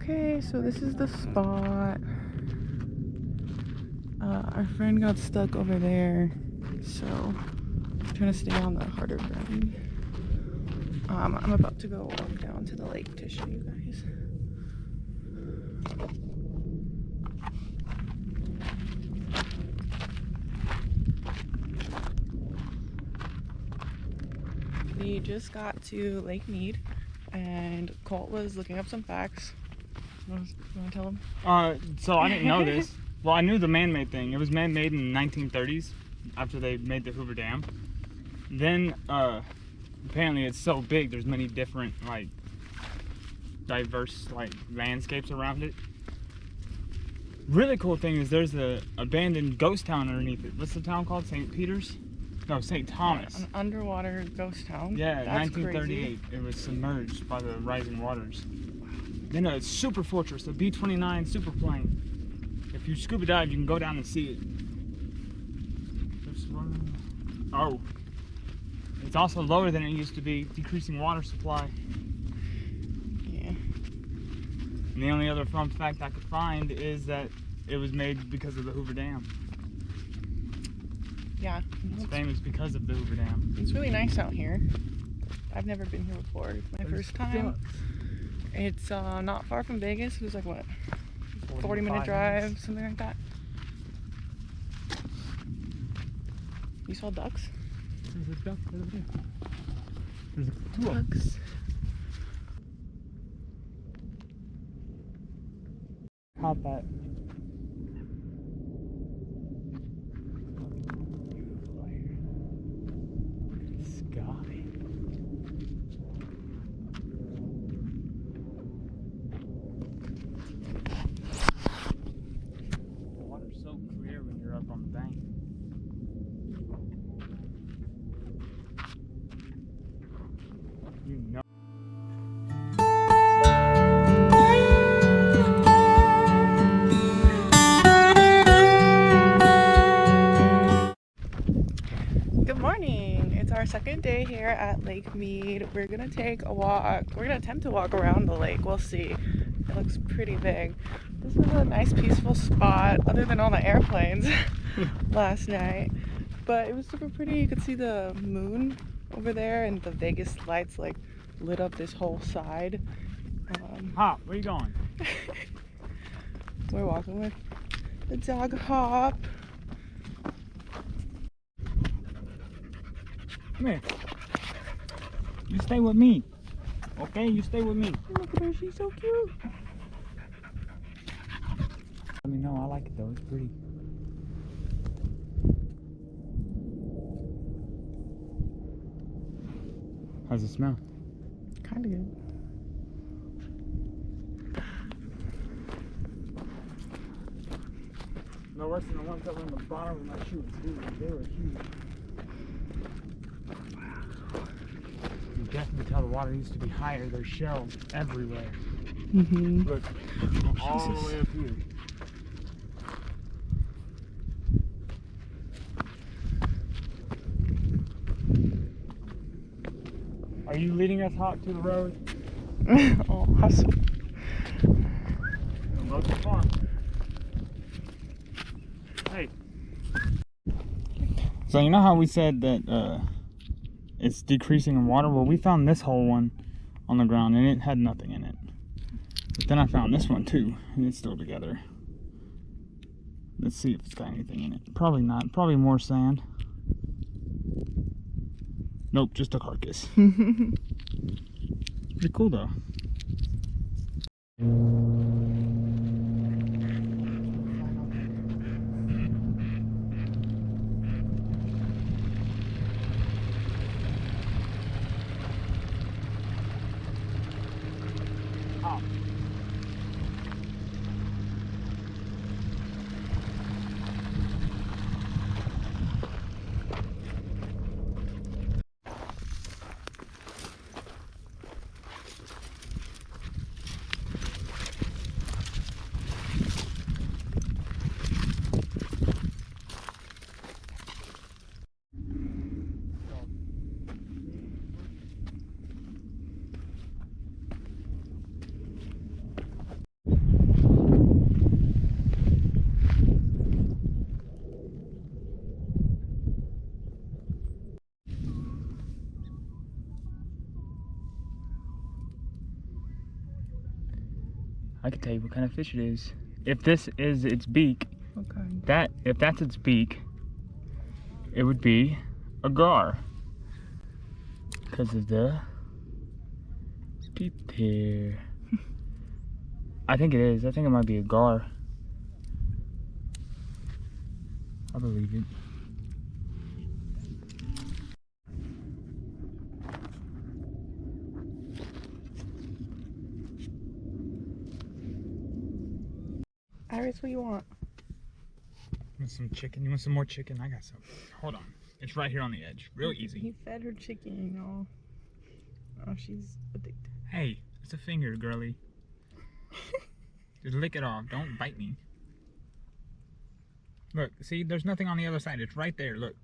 Okay, so this is the spot. Our friend got stuck over there, so I'm trying to stay on the harder ground. I'm about to go walk down to the lake to show you guys. We just got to Lake Mead, and Colt was looking up some facts. You want to tell him? So I didn't know this. Well, I knew the man-made thing. It was man-made in the 1930s after they made the Hoover Dam. Then, apparently it's so big, there's many different, like, diverse, like, landscapes around it. Really cool thing is there's a abandoned ghost town underneath it. What's the town called? St. Peter's? No, St. Thomas. An underwater ghost town. Yeah, that's 1938. Crazy. It was submerged by the rising waters. Then a super fortress, a B-29 super plane. If you scuba dive, you can go down and see it. Oh, it's also lower than it used to be, decreasing water supply. Yeah. And the only other fun fact I could find is that it was made because of the Hoover Dam. Yeah. It's famous because of the Hoover Dam. It's really nice out here. I've never been here before. It's my first time. It's not far from Vegas. It was like what? 40-minute drive, minutes. Something like that. You saw ducks? There's a duck over there. There's two ducks. Hop that. Sky. The water's so clear when you're up on the bank. You know. Good morning. It's our second day here at Lake Mead. We're gonna take a walk. We're gonna attempt to walk around the lake. We'll see. It looks pretty big. This is a nice peaceful spot other than all the airplanes last night. But it was super pretty. You could see the moon over there and the Vegas lights like lit up this whole side. Hop, where you going? We're walking with the dog Hop. Come here. You stay with me. Okay, you stay with me. Look at her, she's so cute. Let me know, I like it though, it's pretty. How's it smell? Kind of good. No worse than the ones that were in the bottom of my shoes. They were huge. You can definitely tell the water used to be higher. There's shells everywhere. Mm-hmm. Look, all the way up here. Are you leading us, Hop, to the road? Oh, awesome. Look the farm. Hey. So you know how we said that it's decreasing in water? Well, we found this whole one on the ground and it had nothing in it. But then I found this one too, and it's still together. Let's see if it's got anything in it. Probably not. Probably more sand. Nope, just a carcass. Pretty cool though. Oh. I can tell you what kind of fish it is. If this is its beak, Okay. if that's its beak, it would be a gar. Because of the teeth here. I think it is. I think it might be a gar. I believe it. Iris, what do you want? Want some chicken? You want some more chicken? I got some. Hold on. It's right here on the edge. Real easy. He fed her chicken, y'all. Oh, she's addicted. Hey, it's a finger, girly. Just lick it off. Don't bite me. Look, see, there's nothing on the other side. It's right there. Look.